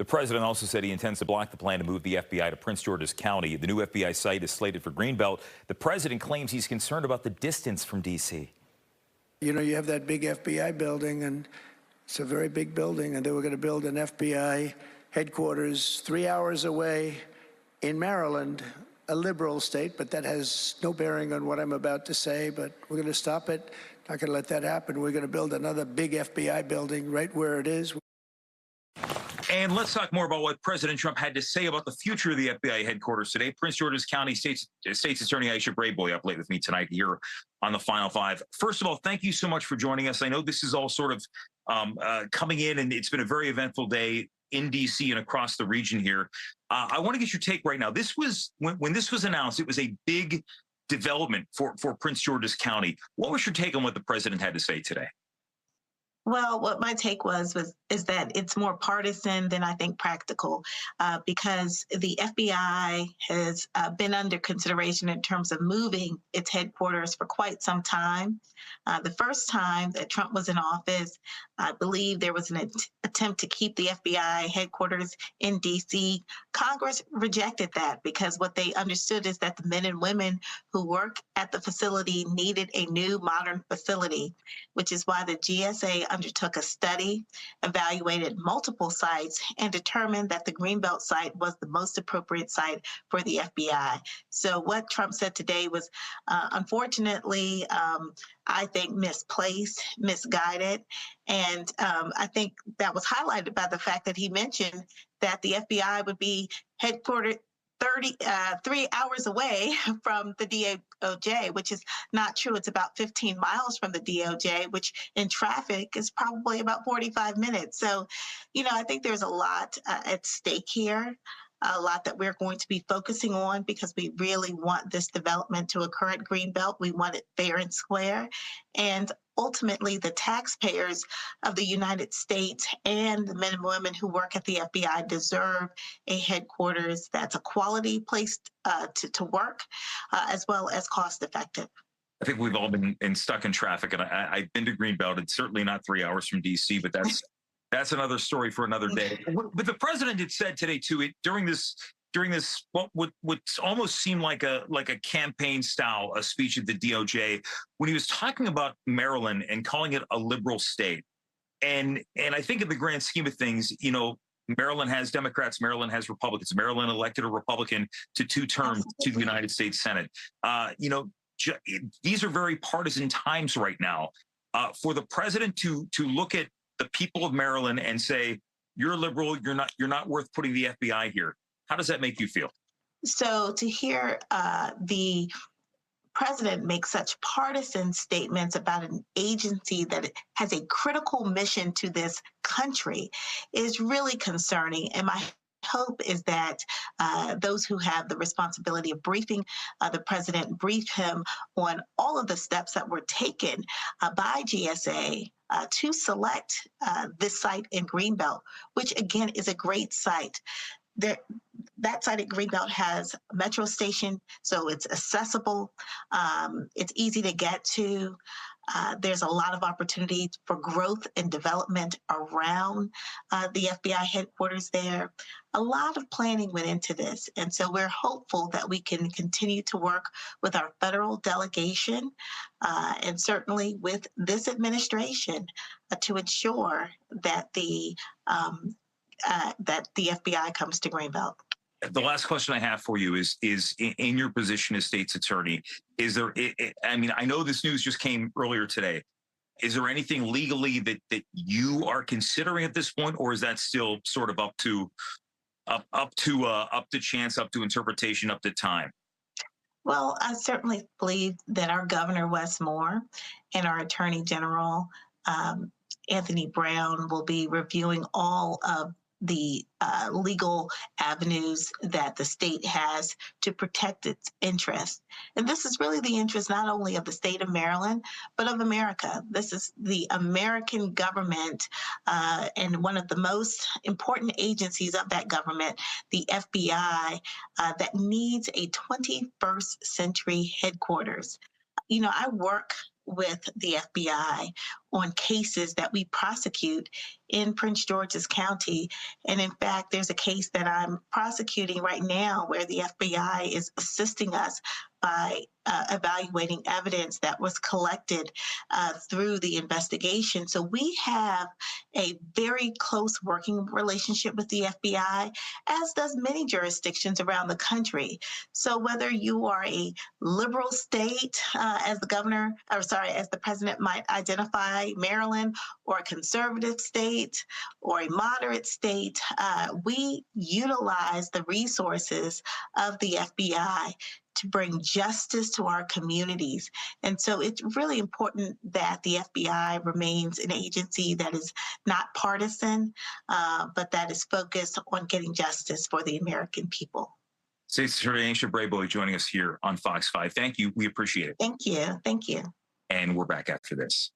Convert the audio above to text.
president also said he intends to block the plan to move the FBI to Prince George's County. The new FBI site is slated for Greenbelt. The president claims he's concerned about the distance from D.C. You know, you have that big FBI building, and it's a very big building, and they were going to build an FBI headquarters 3 hours away in Maryland, a liberal state, but that has no bearing on what I'm about to say, but we're going to stop it. Not going to let that happen. We're going to build another big FBI building right where it is. And let's talk more about what President Trump had to say about the future of the FBI headquarters today. Prince George's County State's Attorney Aisha Braveboy up late with me tonight here on the Final Five. First of all, thank you so much for joining us. I know this is all sort of coming in, and it's been a very eventful day in D.C. and across the region here. I want to get your take right now. This was, when this was announced, it was a big development for Prince George's County. What was your take on what the president had to say today? Well, what my take is that it's more partisan than I think practical, because the FBI has been under consideration in terms of moving its headquarters for quite some time. The first time that Trump was in office, I believe there was an attempt to keep the FBI headquarters in D.C. Congress rejected that because what they understood is that the men and women who work at the facility needed a new modern facility, which is why the GSA undertook a study, evaluated multiple sites, and determined that the Greenbelt site was the most appropriate site for the FBI. So what Trump said today was, unfortunately, I think misplaced, misguided, and I think that was highlighted by the fact that he mentioned that the FBI would be headquartered 3 hours away from the DOJ, which is not true. It's about 15 miles from the DOJ, which in traffic is probably about 45 minutes. So, you know, I think there's a lot at stake here, a lot that we're going to be focusing on because we really want this development to occur at Greenbelt. We want it fair and square. And ultimately, the taxpayers of the United States and the men and women who work at the FBI deserve a headquarters that's a quality place to work, as well as cost effective. I think we've all been stuck in traffic, and I've been to Greenbelt. It's certainly not 3 hours from D.C., but that's another story for another day. But the president had said today too, during this what would almost seem like a campaign style, a speech at the DOJ, when he was talking about Maryland and calling it a liberal state. And I think in the grand scheme of things, you know, Maryland has Democrats, Maryland has Republicans. Maryland elected a Republican to 2 terms to the United States Senate. You know, these are very partisan times right now. For the president to look at the people of Maryland and say, you're liberal, you're not worth putting the FBI here. How does that make you feel? So to hear the president make such partisan statements about an agency that has a critical mission to this country is really concerning. And my hope is that those who have the responsibility of briefing the president brief him on all of the steps that were taken by GSA to select this site in Greenbelt, which again is a great site. That site at Greenbelt has a metro station, so it's accessible. It's easy to get to. There's a lot of opportunity for growth and development around the FBI headquarters there. A lot of planning went into this, and so we're hopeful that we can continue to work with our federal delegation and certainly with this administration to ensure that the FBI comes to Greenbelt. The last question I have for you is in your position as state's attorney, is there, I mean, I know this news just came earlier today. Is there anything legally that you are considering at this point, or is that still sort of up to chance, up to interpretation, up to time? Well, I certainly believe that our Governor Wes Moore and our Attorney General Anthony Brown will be reviewing all of the legal avenues that the state has to protect its interests. And this is really the interest not only of the state of Maryland, but of America. This is the American government and one of the most important agencies of that government, the FBI, that needs a 21st century headquarters. You know, I work with the FBI on cases that we prosecute in Prince George's County. And in fact, there's a case that I'm prosecuting right now where the FBI is assisting us by evaluating evidence that was collected through the investigation. So we have a very close working relationship with the FBI, as does many jurisdictions around the country. So whether you are a liberal state, as the president might identify Maryland, or a conservative state, or a moderate state, we utilize the resources of the FBI to bring justice to our communities. And so it's really important that the FBI remains an agency that is not partisan, but that is focused on getting justice for the American people. State Secretary Aisha Braveboy joining us here on Fox 5. Thank you. We appreciate it. Thank you. Thank you. And we're back after this.